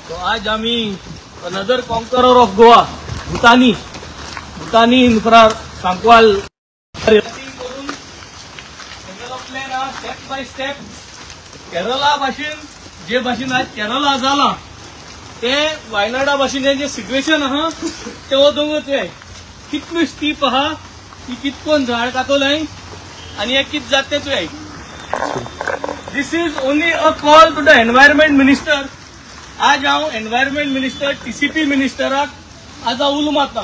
तो आज आम्ही another conqueror of Goa Bhutani infra Sankwal करून स्टेप बाय स्टेप केरला भाषेन जे भाशेन आज केरला जाला ते वायनाडा भाशेन जे सिच्युएशन आहा ते वदोंगच आहे कितली स्टीप आहा की कितकोन झाड कातोलाय आणि हे कित जातेच आहे. This is only a call to the environment minister. आज हांव एनवायरमेंट मिनिस्टर टीसीपी मिनिस्टराक आज उलो मारता.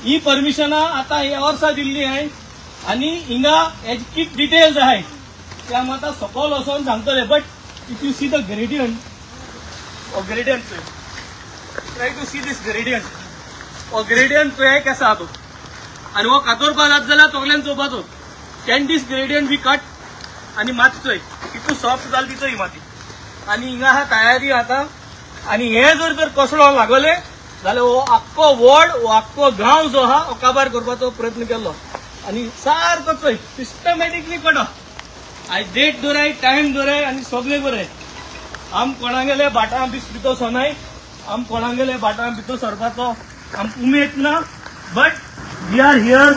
ही परमिशना आता ह्या वर्सा दिल्ली आहे आणि हिंगा हेज कित डिटेल्स आहे ते आम आतां सकयल वचोन सांगतले. But if you see the gradient try to see this gradient gradient चोय कसा आहा तो आणि वो कातोरपा जात जाल्यार तोगल्यान चोवपाचो. Can this gradient be cut आणि माती चोय कितू सॉफ्ट जाल तिचो ही माती आणि हिंगा हा तयारी आता. आणि हे जर कसलो लागले जाल्यार हो आख्खो वॉर्ड हो आख्खो गांव जो आहा हो काबार करपाचो प्रयत्न केल्लो आणि सारको चोय सिस्टमॅटिकली कटा. आयज डेट दवराय टायम दवराय आणि सगळे बरें. आम कोणागेले बाटां भितर सोनाय आम कोणागेले बाटां भितर सरपाचो आम उमेद ना. But we are here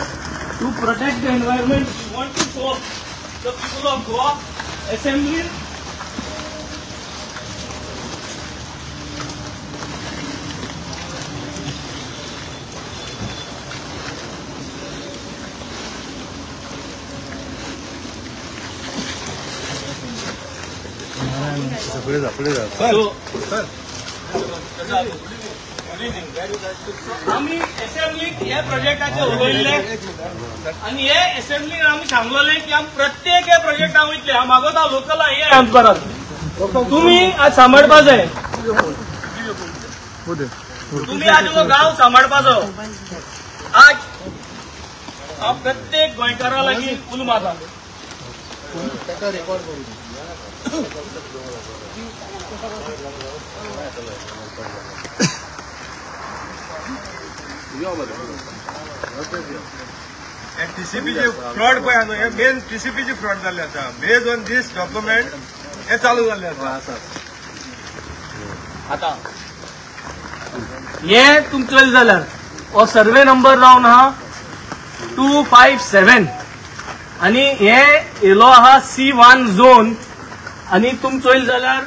to protect the environment. We want to show the people of Goa assembly आम्ही असेंब्लीत हे प्रोजेक्टाचे उलयले आणि हे असेंब्लीत आम्ही सांगलोले की आम प्रत्येक हे प्रोजेक्टा वयतले. हांव मागोता लोकल हे आमचे करात तुम्ही आज सांबाळपा जाय. तुम्ही आज हो गांव सांबाळपाचो. आज हांव प्रत्येक गोंयकारा लागीं उलो मारता. टीसीपीचे फ्रॉड पळय न्हू हे मेन टीसीपीचे फ्रॉड जाल्ले आसा. बेज ऑन दीस डॉक्युमेंट हे चालू जाल्ले आसा. आता हे तुमचे जाल्यार हो सर्वे नंबर रावन आहा 257 आणि हे येलो आहा C1 झोन आणि तुम चोयल जाल्यार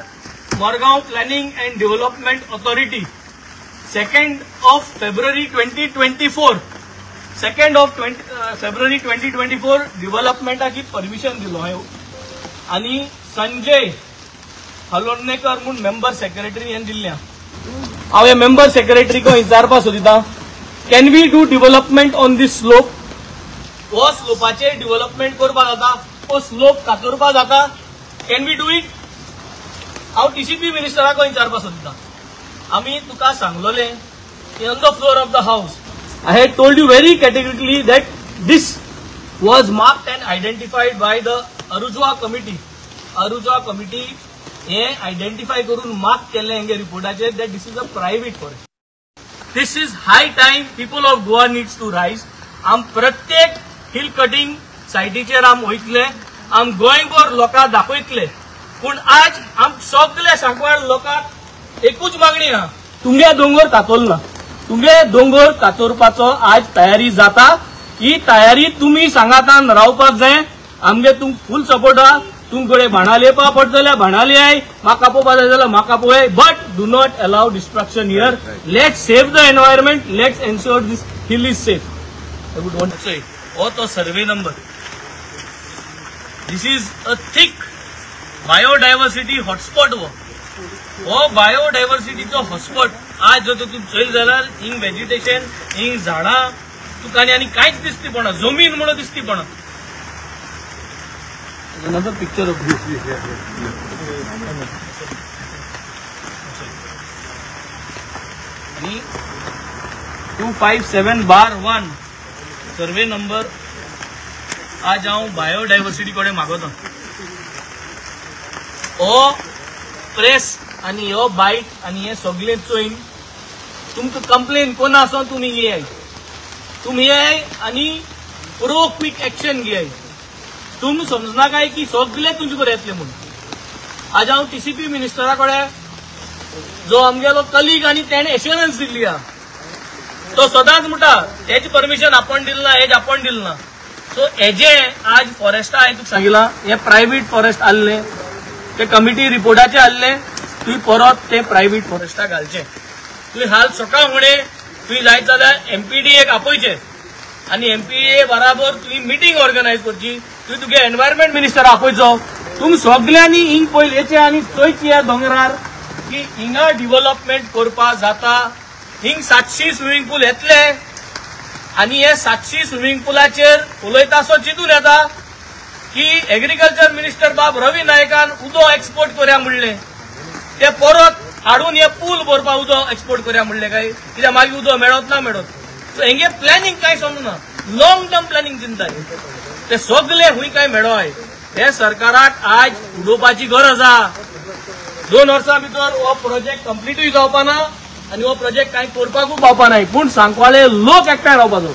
Morgaon planning and development authority 2nd of February 2024 2nd of February 2024 डेव्हलपमेंटाची परमिशन दिलो हांव आणि संजय हलोर्नेकर म्हणून मेंबर सेक्रेटरी हे दिल्ल्या. हांव हे मेंबर सेक्रेटरीक विचारपा सोदिता can we do development on this slope. हो स्लोपाचे डेव्हलपमेंट करपा जाता. हो स्लोप कातरपा जाता. Can we do it. हांव टीसीपी मिनिस्टराक विचारपा सोदिता. आम्ही तुका सांगलोले on the floor of the house I had told you very categorically that this was marked and identified by the Arujwa committee. Arujwa committee हे आयडेंटिफाय करून मार्क केले हेंगे रिपोर्टाचेर that this is a private forest. This is high time people of Goa needs to rise. आम प्रत्येक hill cutting सायटीचेर आम वयतले. आम गोंयभर लोकांक दाखयतले. पूण आज आम सगळे सांकवाळ लोकांक एकूच मागणी आहा तुमगे दोंगर कातोल ना. तुमगे दोंगर कातोरपाचो आज तयारी जाता. ही तयारी तुम्ही सांगातान रावपाक जाय. आमगे तुम फुल सपोर्ट आहा. तुमकडे भाणा लेपा पडत जाल्यार भाणा लेयाय. म्हाका पोवपा जाय जाल्यार म्हाका पळय. But do not allow destruction here. Let's save the environment. Let's ensure this hill is safe. I would want to say हो तो survey number. This is a thick biodiversity hotspot. हो बायोडायवर्सिटीचो हॉटस्पॉट आज जो तूं चोयल जाल्यार हिंग वेजिटेशन हिंग झाडां तुका आनी कांयच दिसती पडना. जमीन म्हणून दिसती पडना. another picture of this. आणि 257/1 सर्वे नंबर आज हांव बायोडायवर्सिटी कडेन मागोता. हो प्रेस आणि हो बाईट आणि हे सगळे चोईन तुमकां कंप्लेन कोना आसो तुम्ही येयाय. तुम्ही येयाय आणि पुरो क्विक एक्शन घेयाय. तुम समजना काय की सगळे तुमचे बरें येतले म्हणून. आज हांव टीसीपी मिनिस्टरा कडेन जो आमगेलो कलीग आणि त्याने एश्युरन्स दिल्ली हा तो सदांच म्हणटा हेज परमिशन आपण दिलं ना हेज आपण दिलं ना. सो हेजे आज फॉरेस्टा हांवें तुका सांगितला हे प्रायव्हेट फॉरेस्ट आसले ते कमिटी रिपोर्टाचे आसले तुवें परत ते प्रायव्हेट फॉरेस्टा घालचे. तुवें हाल सकाळ फुडें तुवें जायत जाल्यार MPDAक आपयचे आणि MPDA बराबर तुवें मिटींग ऑर्गनायज करची. तुवें तुगे एनवायरमेंट मिनिस्टर आपयचो. तुमी सगळ्यांनी हिंग पयलेचे आनी चोयची ह्या दोंगरार की हिंगा डेव्हलपमेंट करपा जाता. हिंग 700 स्विमींग पूल येतले आणि हे 700 स्विमींग पुलाचेर उलयता सो चिंतून येता की एग्रीकल्चर मिनिस्टर बाब रवी नायकान उदो एक्सपोर्ट करया म्हणले ते परत हाडून हे पूल भरपा उदो एक्सपोर्ट करया म्हणले काय कित्याक मागीर उदो मेळत ना मेळत. सो हेंगे प्लॅनिंग काय समजना लॉंग टर्म प्लॅनिंग चिंताय ते सगळे हुंय काय मेळोय. हे सरकाराक आज उडोवपाची गरज आहा. 2 वर्सां भितर हो प्रोजेक्ट कंप्लीटूय जावपा ना आणि हो प्रोजेक्ट काय करपाकूच पावपा नाही. पूण सांकवाळे लोक एकठांय रावपाचो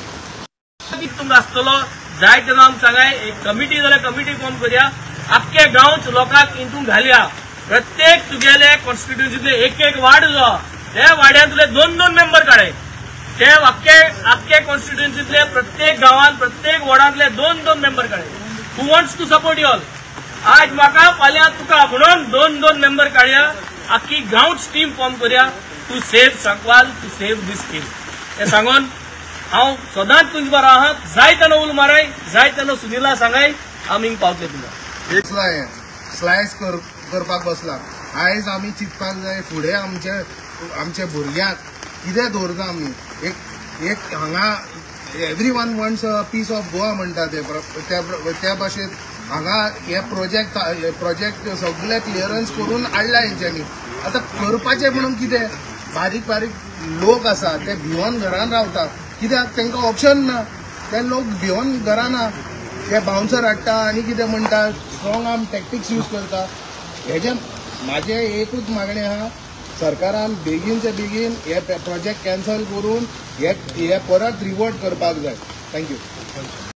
तुमकां आसतलो जाय तेन्ना आमकां सांगाय एक कमिटी जाल्यार कमिटी फॉर्म करया. आख्खे गांवच लोकांक इंतून घालया. प्रत्येक तुगेले कॉन्स्टिट्युएन्सीतले एक वार्ड जो त्या वाड्यांतले 2-2 मेंबर काडय. ते आख्खे कॉन्स्टिट्युएन्सीतले प्रत्येक गांवांत प्रत्येक वॉर्डांतले 2-2 मेंबर काडय. Who wants to support you all. आज म्हाका फाल्यां तुका म्हणून 2-2 मेंबर काडया. आख्खी गांवच टीम फॉर्म करया to save Sancoale to save this hill. हे सांगून हांव सदांच तुजे बरो आहा. जाय तेन्ना उल माराय जाय तेन्ना सुनीला सांगाय आमी हिंग पावतले तुका. एक स्लायस करपाक बसला. आयज आमी चिंतपाक जाय फुडें आमच्या भुरग्यांक कितें दवरता आमी. एक हांगा everyone wants a piece of Goa म्हणटा त्या भाशेन हांगा हे प्रोजेक्ट सगळे क्लियरन्स करून हाडला हेंच्यांनी. आतां करपाचें म्हणून कितें बारीक बारीक लोक आसा ते भिवून घरान रावता कित्याक तांकां ऑप्शन ना. ते लोक भिवून घराना ते बाउन्सर हाडटा आनी कितें म्हणटा स्ट्रॉंग आर्म टॅक्टिक्स यूज करता. हेजे म्हाजें एकूच मागणें आहा सरकारान बेगीनचे बेगीन हे प्रोजेक्ट कॅन्सल करून हे परत रिवर्ट करपाक जाय. थँक्यू.